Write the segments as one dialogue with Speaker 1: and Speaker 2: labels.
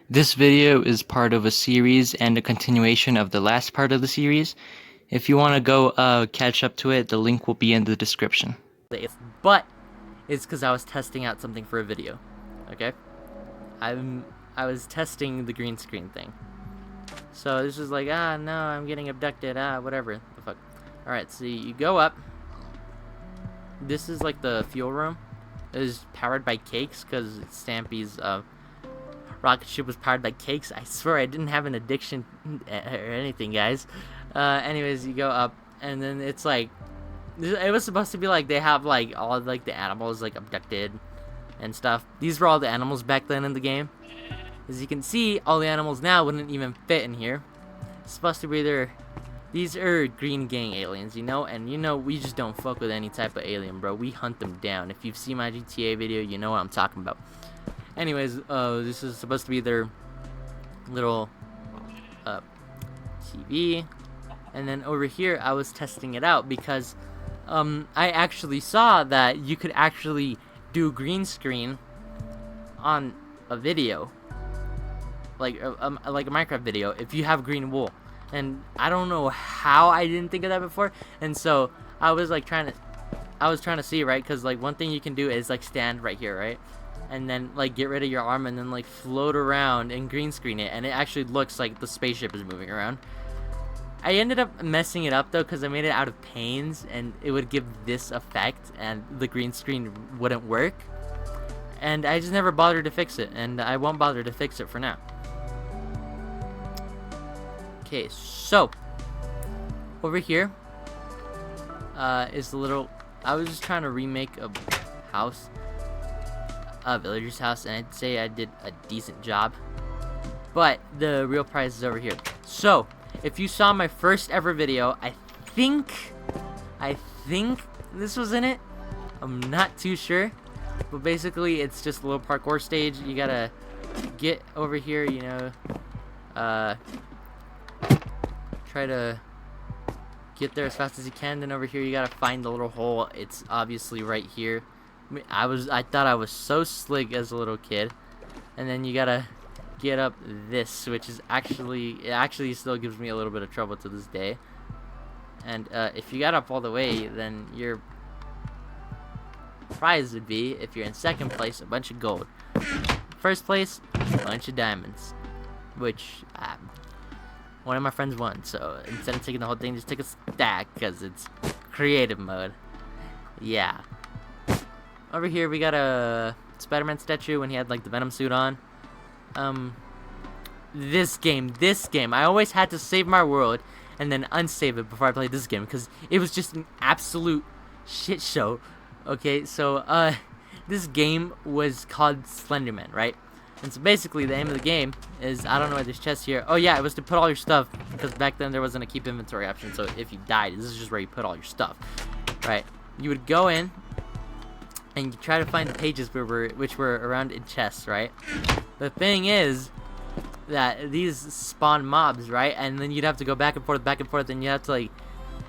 Speaker 1: This video is part of a series and a continuation of the last part of the series. If you want to go catch up to it, the link will be in the description.
Speaker 2: But it's because I was testing out something for a video. Okay? I was testing the green screen thing. So this is like, no, I'm getting abducted, whatever the fuck. Alright, so you go up. This is like the fuel room. It is powered by cakes because Stampy's rocket ship was powered by cakes. I swear I didn't have an addiction or anything, guys. Anyways, you go up, and then it's like, it was supposed to be like they have like all of, like the animals like abducted and stuff. These were all the animals back then in the game. As you can see, all the animals now wouldn't even fit in here. It's supposed to be these are green gang aliens, you know, and you know we just don't fuck with any type of alien, bro. We hunt them down. If you've seen my GTA video, you know what I'm talking about. Anyways, this is supposed to be their little TV, and then over here I was testing it out because I actually saw that you could actually do green screen on a video, like a Minecraft video, if you have green wool. And I don't know how I didn't think of that before. And so I was like trying to see, right? Because like one thing you can do is like stand right here, right? And then like get rid of your arm and then like float around and green screen it, and it actually looks like the spaceship is moving around. I ended up messing it up though because I made it out of panes, and it would give this effect, and the green screen wouldn't work. And I just never bothered to fix it, and I won't bother to fix it for now. Okay, so over here is the little. I was just trying to remake a house, a villager's house, and I'd say I did a decent job. But the real prize is over here. So if you saw my first ever video, I think this was in it. I'm not too sure, but basically it's just a little parkour stage. You gotta get over here, you know. Try to get there as fast as you can. Then over here you gotta find the little hole. It's obviously right here. I thought I was so slick as a little kid. And then you gotta get up this, which is actually still gives me a little bit of trouble to this day. And if you got up all the way, then your prize would be, if you're in second place, a bunch of gold. First place, a bunch of diamonds, which one of my friends won, so instead of taking the whole thing, just take a stack, because it's creative mode. Yeah. Over here, we got a Spider-Man statue when he had, like, the Venom suit on. This game, I always had to save my world and then unsave it before I played this game, because it was just an absolute shit show. Okay, so, this game was called Slenderman, right? And so basically the aim of the game is, I don't know why there's chests here. Oh yeah, it was to put all your stuff, because back then there wasn't a keep inventory option, so if you died, this is just where you put all your stuff. Right. You would go in and you try to find the pages which were around in chests, right? The thing is that these spawn mobs, right? And then you'd have to go back and forth, and you have to, like,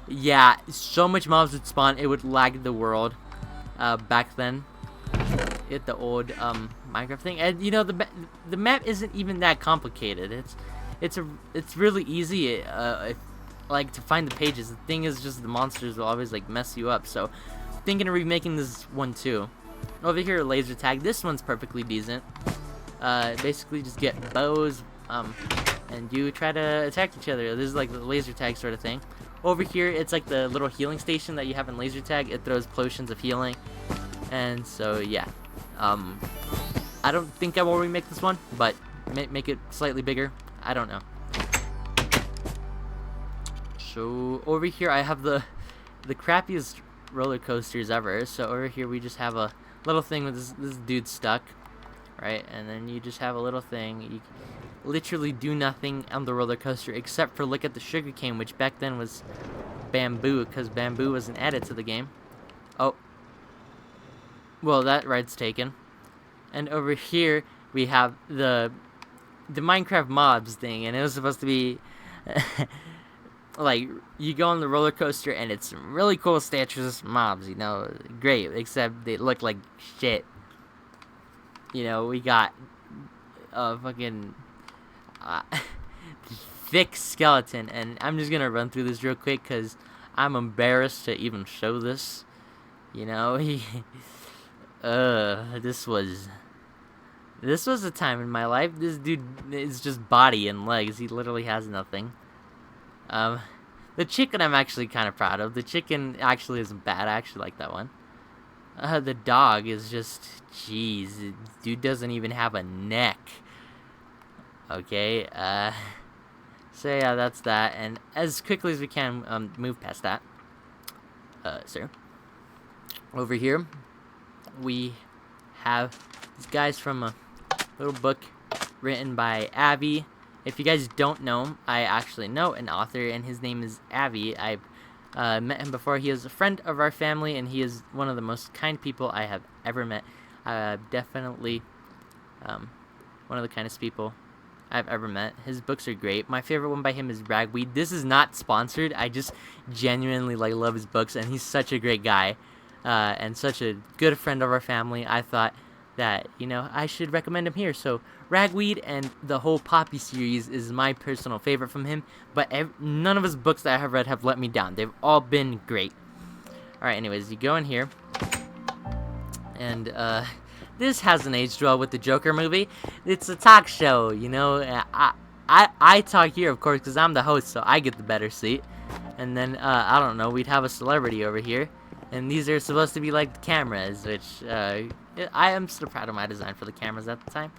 Speaker 2: yeah, so much mobs would spawn, it would lag the world back then. Hit the old Minecraft thing, and you know the map isn't even that complicated. It's really easy, like, to find the pages. The thing is just the monsters will always like mess you up. So thinking of remaking this one too. Over here, laser tag. This one's perfectly decent. Basically just get bows, and you try to attack each other. This is like the laser tag sort of thing. Over here, it's like the little healing station that you have in laser tag. It throws potions of healing, and so yeah. I don't think I will remake this one, but make it slightly bigger. I don't know. So over here I have the crappiest roller coasters ever. So over here we just have a little thing with this dude stuck, right? And then you just have a little thing. You literally do nothing on the roller coaster except for look at the sugar cane, which back then was bamboo, because bamboo wasn't added to the game. Oh. Well, that ride's taken. And over here we have the Minecraft mobs thing, and it was supposed to be like you go on the roller coaster and it's some really cool statues mobs, you know, great, except they look like shit. You know, we got fucking thick skeleton. And I'm just gonna run through this real quick because I'm embarrassed to even show this. You know, this was a time in my life. This dude is just body and legs. He literally has nothing. The chicken I'm actually kind of proud of. The chicken actually isn't bad. I actually like that one. The dog is just, jeez, dude doesn't even have a neck. Okay, so yeah, that's that. And as quickly as we can, move past that. Sir. Over here, we have these guys from a little book written by Abby. If you guys don't know him, I actually know an author, and his name is Abby. I've met him before. He is a friend of our family, and he is one of the most kind people I have ever met. Definitely one of the kindest people I've ever met. His books are great. My favorite one by him is Ragweed. This is not sponsored. I just genuinely love his books, and he's such a great guy and such a good friend of our family. I thought that, you know, I should recommend him here. So Ragweed and the whole Poppy series is my personal favorite from him, but none of his books that I have read have let me down. They've all been great. Alright, anyways, you go in here, and this hasn't aged well with the Joker movie. It's a talk show, you know. I talk here, of course, because I'm the host, so I get the better seat. And then, I don't know, we'd have a celebrity over here. And these are supposed to be like the cameras, which I am still proud of my design for the cameras at the time.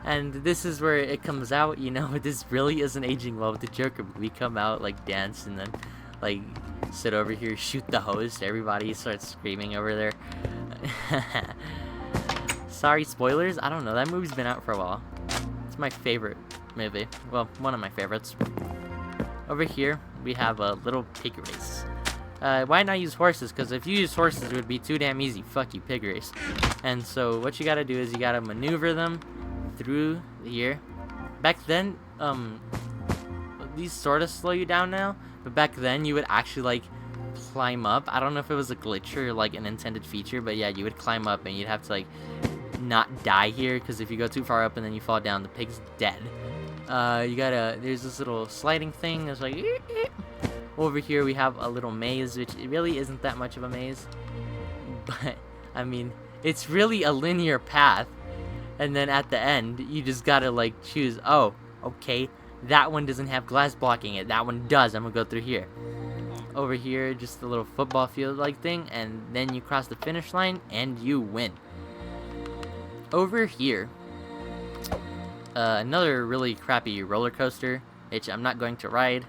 Speaker 2: And this is where it comes out, you know. This really isn't aging well with the Joker. We come out, like, dance, and then, like, sit over here, shoot the host. Everybody starts screaming over there. Sorry, spoilers. I don't know. That movie's been out for a while. It's my favorite movie. Well, one of my favorites. Over here, we have a little pig race. Why not use horses? Because if you use horses, it would be too damn easy. Fuck you, pig race. And so what you gotta do is you gotta maneuver them through here. Back then, these sort of slow you down now, but back then you would actually, like, climb up. I don't know if it was a glitch or, like, an intended feature, but yeah, you would climb up and you'd have to, like, not die here, because if you go too far up and then you fall down, the pig's dead. There's this little sliding thing that's like, over here we have a little maze, which it really isn't that much of a maze, but I mean, it's really a linear path, and then at the end you just gotta, like, choose, oh, okay, that one doesn't have glass blocking it, that one does, I'm gonna go through here. Over here, just a little football field like thing, and then you cross the finish line and you win. Over here, another really crappy roller coaster, which I'm not going to ride,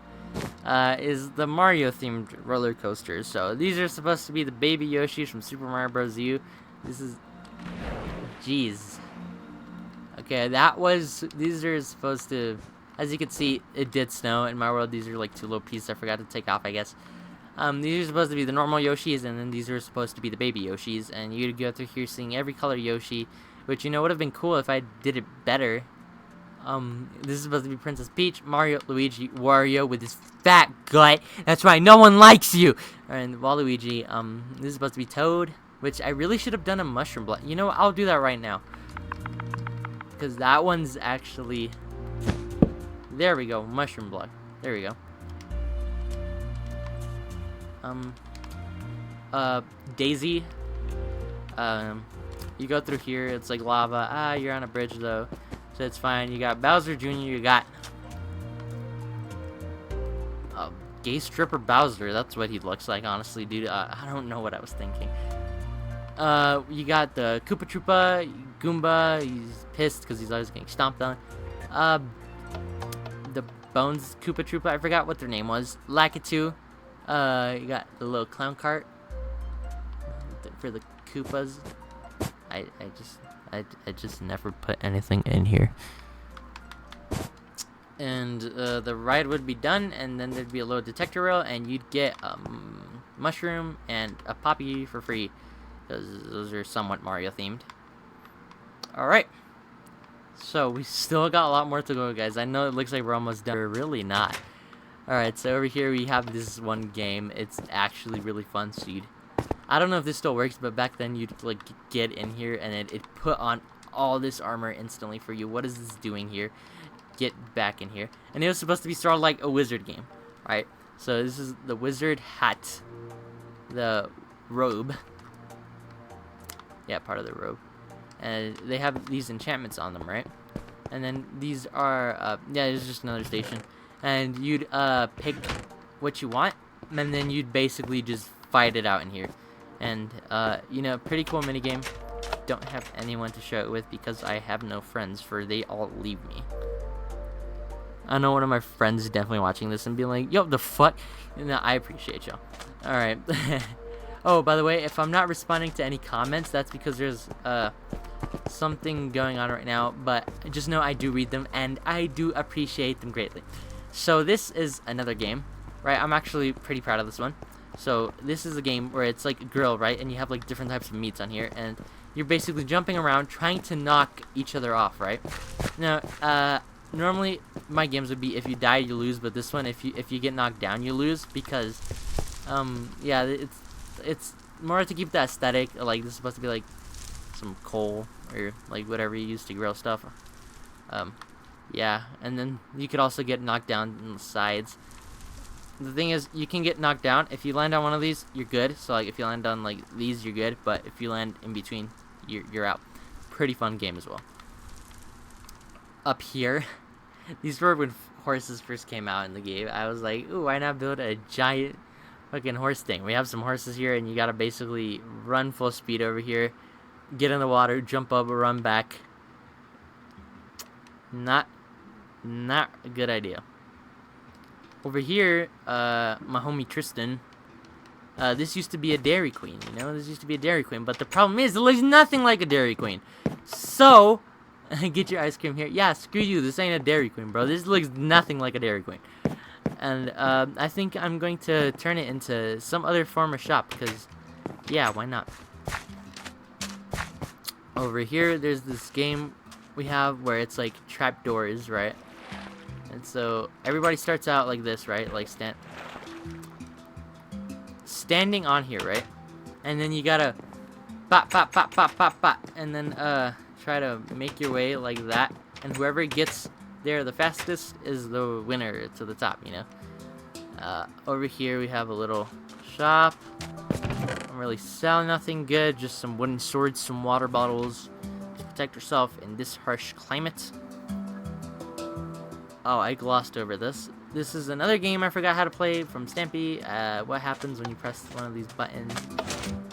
Speaker 2: is the Mario themed roller coasters. So these are supposed to be the baby Yoshis from Super Mario Bros. U. This is, jeez. Okay, these are supposed to, as you can see, it did snow in my world. These are like two little pieces I forgot to take off, I guess. These are supposed to be the normal Yoshis, and then these are supposed to be the baby Yoshis, and you'd go through here seeing every color Yoshi, which, you know, would have been cool if I did it better. This is supposed to be Princess Peach, Mario, Luigi, Wario with his fat gut. That's right, no one likes you! And Waluigi, this is supposed to be Toad, which I really should have done a mushroom block. You know what, I'll do that right now. Because that one's actually... There we go, mushroom block. There we go. Daisy. You go through here, it's like lava. You're on a bridge though, so it's fine. You got Bowser Jr., you got gay stripper Bowser. That's what he looks like, honestly, dude. I don't know what I was thinking. You got the Koopa Troopa, Goomba. He's pissed because he's always getting stomped on. The Bones Koopa Troopa, I forgot what their name was. Lakitu. You got the little clown cart for the Koopas. I just never put anything in here. And the ride would be done, and then there'd be a little detector rail, and you'd get a mushroom and a poppy for free, because those are somewhat Mario themed. Alright, so we still got a lot more to go, guys. I know it looks like we're almost done, we're really not. Alright, so over here we have this one game. It's actually really fun, so I don't know if this still works, but back then you'd, like, get in here and it put on all this armor instantly for you. What is this doing here? get back in here. And it was supposed to be sort of like a wizard game, right? So this is the wizard hat, the robe. Yeah, part of the robe. And they have these enchantments on them, right? And then these are, yeah, it's just another station. And you'd pick what you want, and then you'd basically just fight it out in here. And, you know, pretty cool minigame. Don't have anyone to share it with because I have no friends, for they all leave me. I know one of my friends is definitely watching this and being like, yo, the fuck? No, I appreciate y'all. Alright. Oh, by the way, if I'm not responding to any comments, that's because there's, something going on right now, but just know I do read them and I do appreciate them greatly. So this is another game, right? I'm actually pretty proud of this one. So this is a game where it's like a grill, right? And you have like different types of meats on here, and you're basically jumping around trying to knock each other off, right? Now, normally my games would be if you die you lose, but this one if you get knocked down you lose, because yeah, it's more to keep the aesthetic. Like this is supposed to be like some coal or like whatever you use to grill stuff. Yeah, and then you could also get knocked down in the sides. The thing is, you can get knocked down. If you land on one of these, you're good. So like if you land on like these, you're good, but if you land in between, you're out. Pretty fun game as well. Up here, these were when horses first came out in the game. I was like, ooh, why not build a giant fucking horse thing? We have some horses here, and you gotta basically run full speed over here, get in the water, jump up, run back. Not a good idea. Over here, my homie Tristan, this used to be a Dairy Queen, you know? This used to be a Dairy Queen, but the problem is it looks nothing like a Dairy Queen. So, get your ice cream here. Yeah, screw you, this ain't a Dairy Queen, bro. This looks nothing like a Dairy Queen. And, I think I'm going to turn it into some other form of shop, because, yeah, why not? Over here, there's this game we have where it's like trapdoors, right? And so everybody starts out like this, right? Like standing on here, right? And then you gotta bop, bop, bop, bop, bop, bop, and then try to make your way like that. And whoever gets there the fastest is the winner to the top, you know? Over here we have a little shop. Don't really sell nothing good, just some wooden swords, some water bottles to protect yourself in this harsh climate. Oh, I glossed over this. This is another game I forgot how to play from Stampy. What happens when you press one of these buttons?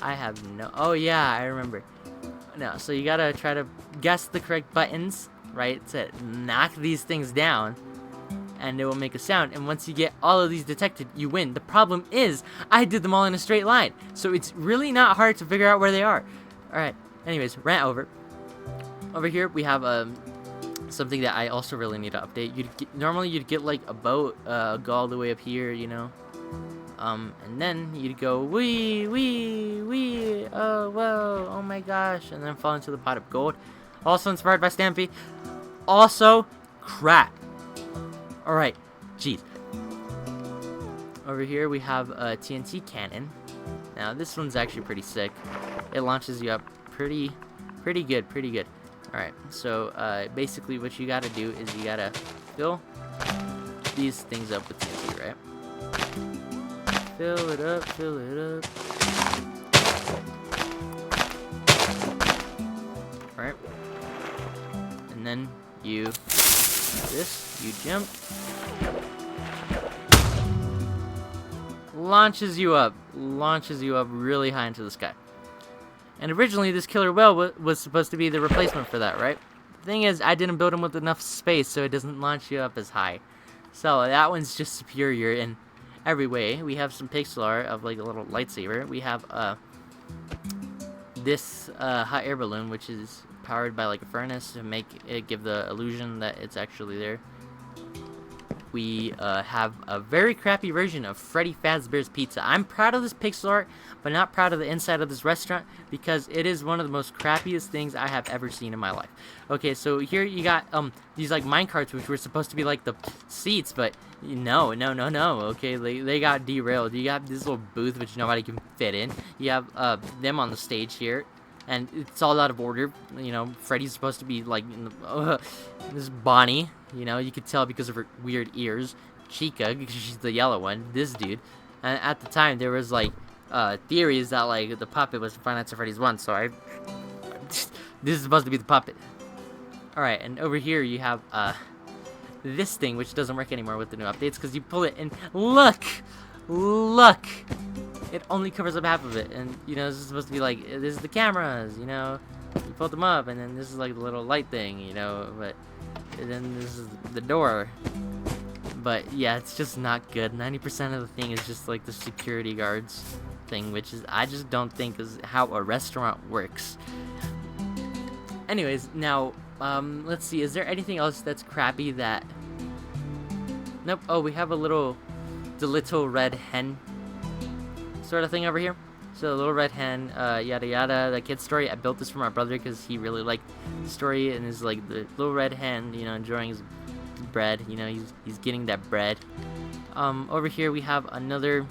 Speaker 2: I have no... Oh, yeah, I remember. No, so you gotta try to guess the correct buttons, right, to knock these things down, and it will make a sound. And once you get all of these detected, you win. The problem is, I did them all in a straight line, so it's really not hard to figure out where they are. Alright, anyways, rant over. Over here, we have something that I also really need to update. Normally you'd get like a boat, go all the way up here, you know, and then you'd go wee, oh whoa, oh my gosh, and then fall into the pot of gold. Also inspired by Stampy. Also, crap. All right, jeez. Over here we have a TNT cannon. Now this one's actually pretty sick. It launches you up pretty good. Alright, so basically what you gotta do is you gotta fill these things up with TNT, right? Fill it up. Alright. And then you do this, you jump. Launches you up really high into the sky. And originally, this killer whale was supposed to be the replacement for that, right? The thing is, I didn't build him with enough space, so it doesn't launch you up as high. So that one's just superior in every way. We have some pixel art of like a little lightsaber. We have this hot air balloon, which is powered by like a furnace to make it give the illusion that it's actually there. We have a very crappy version of Freddys Pizza. I'm proud of this pixel art, but not proud of the inside of this restaurant, because it is one of the most crappiest things I have ever seen in my life. Okay, so here you got these like minecarts, which were supposed to be like the seats, but no. Okay, they got derailed. You got this little booth which nobody can fit in. You have them on the stage here, and it's all out of order. You know, Freddy's supposed to be like in the, this Bonnie. You know, you could tell because of her weird ears. Chica, because she's the yellow one. This dude. And at the time, there was, like, theories that, like, the puppet was Five Nights at Freddy's 1, so this is supposed to be the puppet. Alright, and over here you have, this thing, which doesn't work anymore with the new updates, because you pull it and look! Look! It only covers up half of it, and, you know, this is supposed to be like, this is the cameras, you know, you pull them up, and then this is like the little light thing, you know, but, and then this is the door. But, yeah, it's just not good. 90% of the thing is just like the security guards thing, which is, I just don't think is how a restaurant works. Anyways, now, let's see, is there anything else that's crappy that... Nope, oh, we have the little red hen sort of thing over here. So, the little red hen, yada yada, the kid's story. I built this for my brother because he really liked the story, and is like the little red hen, you know, enjoying his bread, you know, he's getting that bread. Over here we have another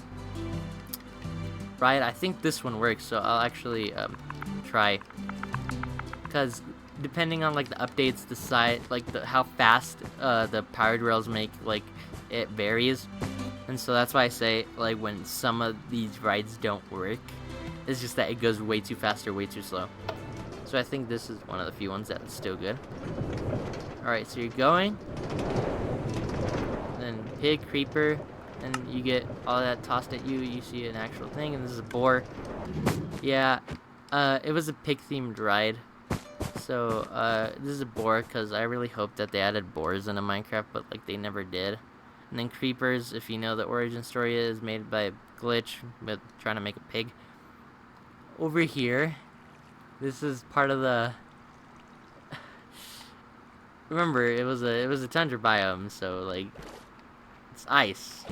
Speaker 2: ride. I think this one works, so I'll actually, try, because depending on, like, the updates, the side, like, how fast, the powered rails make, like, it varies. And so that's why I say, like, when some of these rides don't work, it's just that it goes way too fast or way too slow. So I think this is one of the few ones that's still good. Alright, so you're going, then pig, creeper, and you get all that tossed at you. You see an actual thing, and this is a boar. Yeah, it was a pig-themed ride. So, this is a boar, because I really hope that they added boars into Minecraft, but, like, they never did. And then creepers, if you know the origin story, is made by a glitch, but trying to make a pig. Over here, this is part of the... Remember, it was a tundra biome, so, like, it's ice.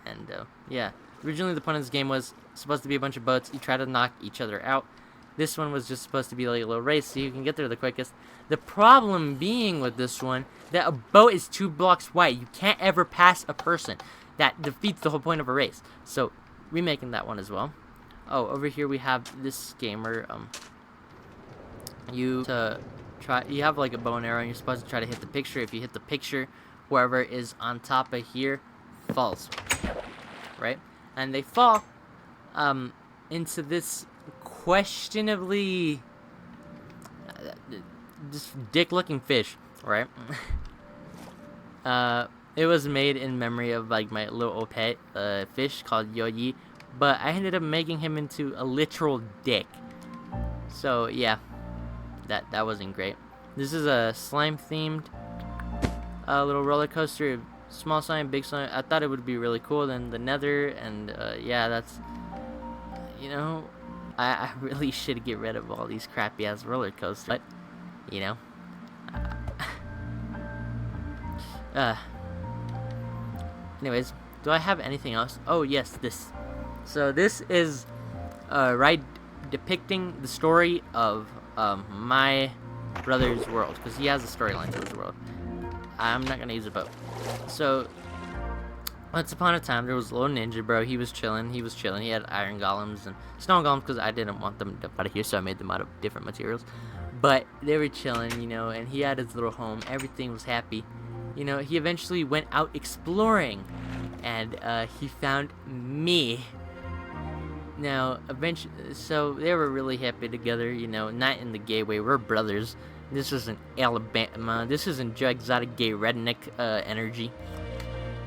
Speaker 2: And, yeah. Originally, the point of this game was supposed to be a bunch of boats. You try to knock each other out. This one was just supposed to be like a little race, so you can get there the quickest. The problem being with this one, that a boat is 2 blocks wide. You can't ever pass a person. That defeats the whole point of a race. So, remaking that one as well. Oh, over here we have this gamer. You have like a bow and arrow, and you're supposed to try to hit the picture. If you hit the picture, whoever is on top of here falls, right? And they fall into this questionably this dick-looking fish, right? It was made in memory of like my little pet fish called Yoyi, but I ended up making him into a literal dick. So yeah, that wasn't great. This is a slime-themed little roller coaster. Small slime, big slime. I thought it would be really cool. Then the nether, and yeah, that's, you know, I really should get rid of all these crappy ass roller coasters, but you know, anyways, do I have anything else? Oh yes, this. So this is a ride depicting the story of my brother's world, because he has a storyline to his world. I'm not gonna use a boat. So once upon a time, there was a little ninja, bro. He was chilling. He had iron golems and stone golems, because I didn't want them out of here, so I made them out of different materials. But they were chilling, you know, and he had his little home. Everything was happy. You know, he eventually went out exploring, and he found me. Now, eventually, so they were really happy together, you know, not in the gay way. We're brothers. This isn't Alabama. This isn't Joe Exotic gay redneck energy.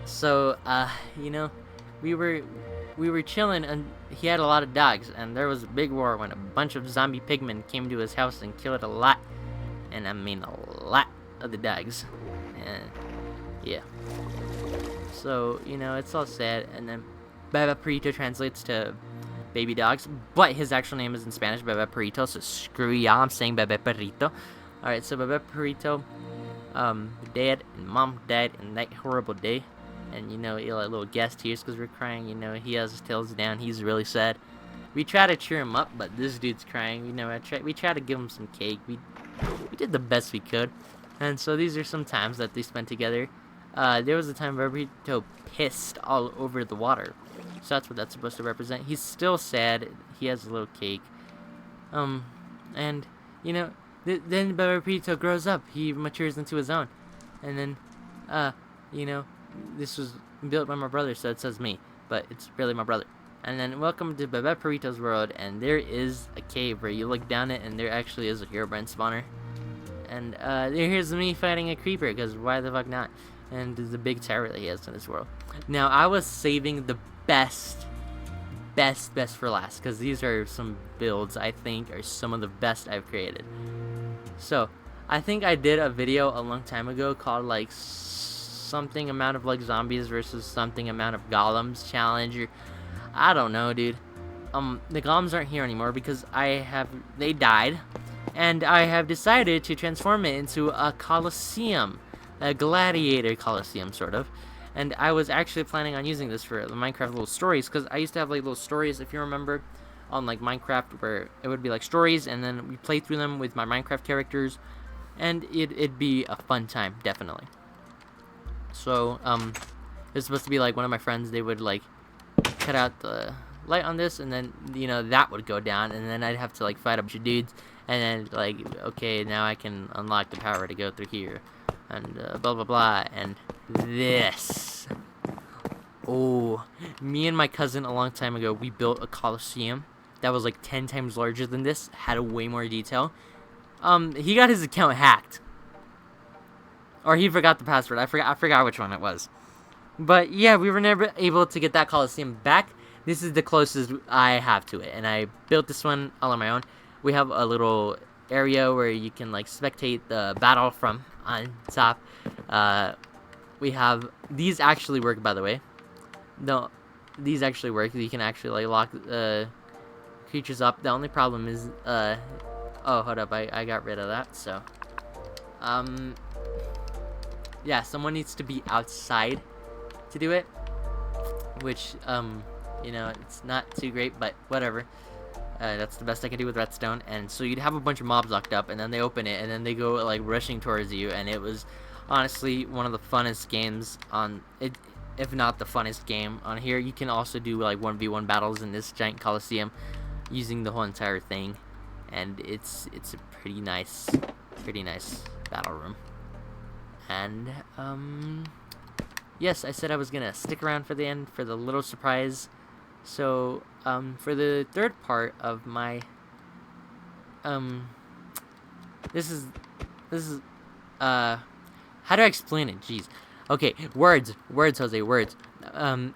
Speaker 2: So, you know, we were chilling, and he had a lot of dogs, and there was a big war when a bunch of zombie pigmen came to his house and killed a lot, and I mean a lot of the dogs. And yeah. So, you know, it's all sad, and then Baba Perito translates to baby dogs, but his actual name is in Spanish, Baba Perito, so screw y'all, I'm saying Baba Perito. Alright, so Baba Perito, dad and mom died in that horrible day, and, you know, he had little gas tears because we're crying, you know, he has his tails down, he's really sad. We try to cheer him up, but this dude's crying, you know, we try to give him some cake, we did the best we could, and so these are some times that they spent together. There was a time where Perito pissed all over the water. So that's what that's supposed to represent. He's still sad. He has a little cake. And, you know, then Baba Perito grows up. He matures into his own. And then, you know, this was built by my brother, so it says me, but it's really my brother. And then welcome to Burrito's world, and there is a cave where you look down it, and there actually is a Herobrine spawner. And here's me fighting a creeper, because why the fuck not? And there's a big tower that he has in this world. Now, I was saving the best for last, because these are some builds I think are some of the best I've created. So, I think I did a video a long time ago called like something amount of like zombies versus something amount of golems challenge, or I don't know, dude. The golems aren't here anymore because they died, and I have decided to transform it into a Coliseum, a Gladiator Coliseum, sort of. And I was actually planning on using this for the Minecraft little stories, because I used to have like little stories, if you remember, on like Minecraft, where it would be like stories, and then we play through them with my Minecraft characters, and it'd be a fun time, definitely. So, it's supposed to be like one of my friends, they would like cut out the light on this, and then, you know, that would go down, and then I'd have to like fight a bunch of dudes, and then like, okay, now I can unlock the power to go through here, and blah blah blah. And this, oh, me and my cousin a long time ago, we built a Coliseum that was like 10 times larger than this, had a way more detail. He got his account hacked, or he forgot the password. I forgot which one it was. But yeah, we were never able to get that Coliseum back. This is the closest I have to it, and I built this one all on my own. We have a little area where you can like spectate the battle from on top. We have, these actually work, by the way. No, these actually work. You can actually like lock creatures up. The only problem is oh, hold up, I got rid of that. So yeah, someone needs to be outside to do it, which you know, it's not too great, but whatever. That's the best I can do with redstone. And so you'd have a bunch of mobs locked up, and then they open it, and then they go like rushing towards you, and it was honestly one of the funnest games on it, if not the funnest game on here. You can also do like 1v1 battles in this giant Coliseum using the whole entire thing, and it's a pretty nice battle room. And yes, I said I was gonna stick around for the end for the little surprise. So for the third part of my this is how do I explain it? Jeez. Okay, words, Jose, words.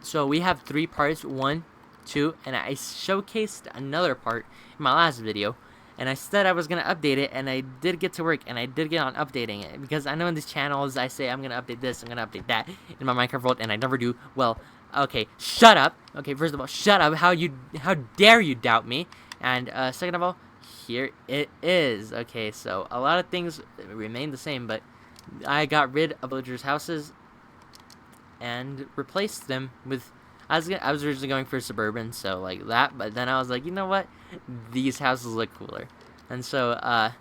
Speaker 2: So we have 3 parts, 1, 2, and I showcased another part in my last video, and I said I was gonna update it, and I did get to work, and I did get on updating it, because I know in these channels I say I'm gonna update this, I'm gonna update that in my Minecraft world, and I never do. Well, okay, shut up. Okay, first of all, shut up. How dare you doubt me? And second of all, here it is. Okay, so a lot of things remain the same, but I got rid of villagers' houses and replaced them with, I was originally going for suburban, so like that, but then I was like, you know what, these houses look cooler. And so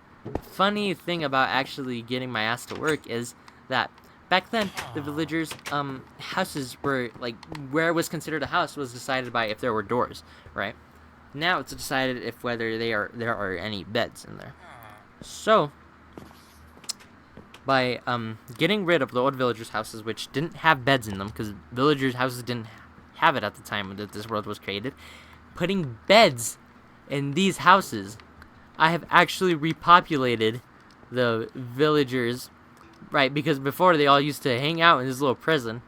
Speaker 2: funny thing about actually getting my ass to work is that back then the villagers houses were like, where it was considered a house was decided by if there were doors, right? Now it's decided if whether there are any beds in there. So by getting rid of the old villagers' houses, which didn't have beds in them, because villagers' houses didn't have it at the time that this world was created, putting beds in these houses, I have actually repopulated the villagers, right? Because before they all used to hang out in this little prison,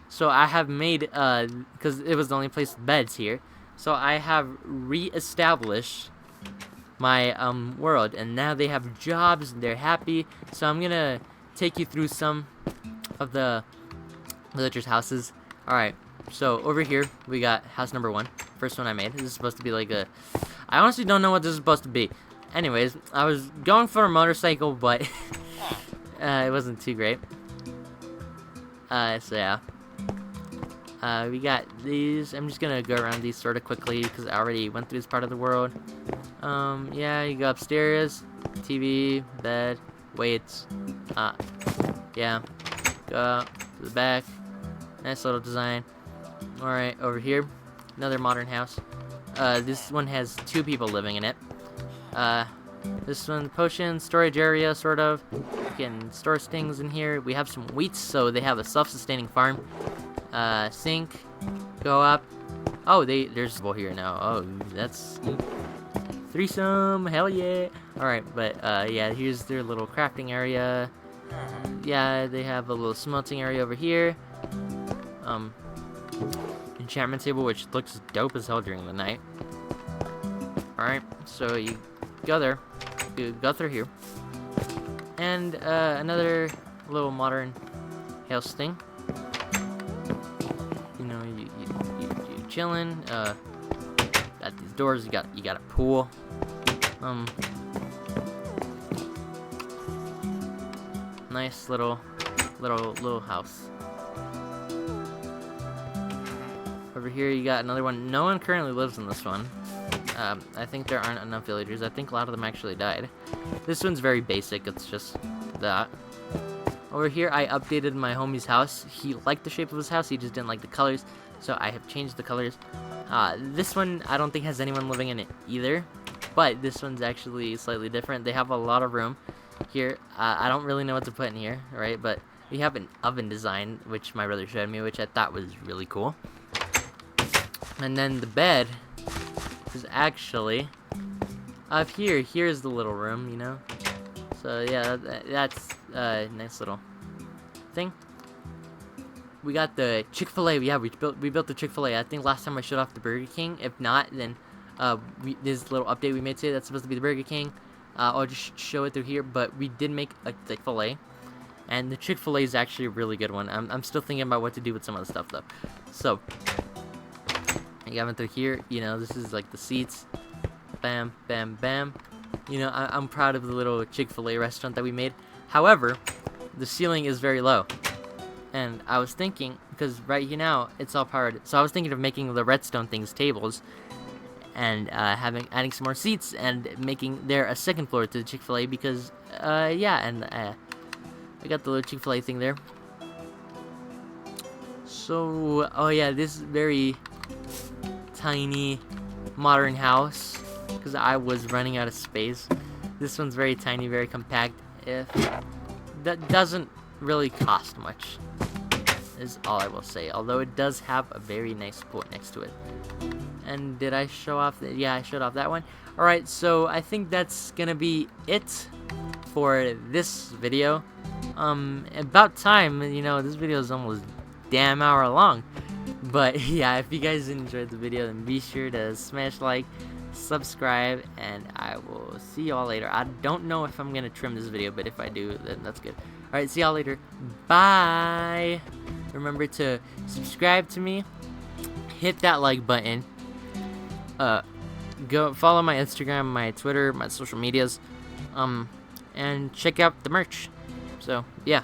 Speaker 2: so I have made because it was the only place with beds here, so I have re-established my world, and now they have jobs and they're happy. So I'm gonna take you through some of the villagers' houses. Alright, so over here we got house number 1, first one I made. This is supposed to be like a, I honestly don't know what this is supposed to be. Anyways, I was going for a motorcycle, but it wasn't too great. So yeah, we got these. I'm just gonna go around these sort of quickly because I already went through this part of the world. Yeah, you go upstairs, TV, bed, weights. Yeah, go out to the back. Nice little design. Alright, over here, another modern house. This one has 2 people living in it. This one, potion storage area, sort of. can store things in here. We have some wheat, so they have a self-sustaining farm. Sink, go up. Oh, there's a bowl here now. Oh, that's threesome. Hell yeah! All right, but yeah, here's their little crafting area. Yeah, they have a little smelting area over here. Enchantment table, which looks dope as hell during the night. Alright, so you go there. You go through here. And another little modern house thing. You know, you chilling. Got these doors. You got a pool. Nice little house. Over here you got another one. No one currently lives in this one. I think there aren't enough villagers. I think a lot of them actually died. This one's very basic. It's just that. Over here I updated my homie's house. He liked the shape of his house. He just didn't like the colors. So I have changed the colors. This one I don't think has anyone living in it either. But this one's actually slightly different. They have a lot of room here. I don't really know what to put in here, right? But we have an oven design, which my brother showed me, which I thought was really cool. And then the bed is actually up here. Here's the little room, you know. So yeah, that's a nice little thing. We got the ChickfilA. Yeah, we built the ChickfilA. I think last time I showed off the Burger King. If not, then this little update we made today, that's supposed to be the Burger King. I'll just show it through here, but we did make a Chick-fil-A, and the Chick-fil-A is actually a really good one. I'm still thinking about what to do with some of the stuff though. So you got it through here. You know, this is like the seats. Bam, bam, bam. You know, I'm proud of the little Chick-fil-A restaurant that we made. However, the ceiling is very low, and I was thinking, because right here now it's all powered, so I was thinking of making the redstone things tables, and adding some more seats and making there a second floor to the Chick-fil-A, because yeah, and I got the little Chick-fil-A thing there. So oh yeah, this very tiny modern house, because I was running out of space. This one's very tiny, very compact. If that doesn't really cost much, is all I will say, although it does have a very nice pool next to it. And did I show off that? Yeah, I showed off that one. Alright, so I think that's gonna be it for this video. About time, you know, this video is almost damn hour long. But yeah, if you guys enjoyed the video, then be sure to smash like, subscribe, and I will see y'all later. I don't know if I'm gonna trim this video, but if I do, then that's good. Alright, see y'all later. Bye! Remember to subscribe to me, hit that like button, go follow my Instagram, my Twitter, my social medias, and check out the merch. So yeah.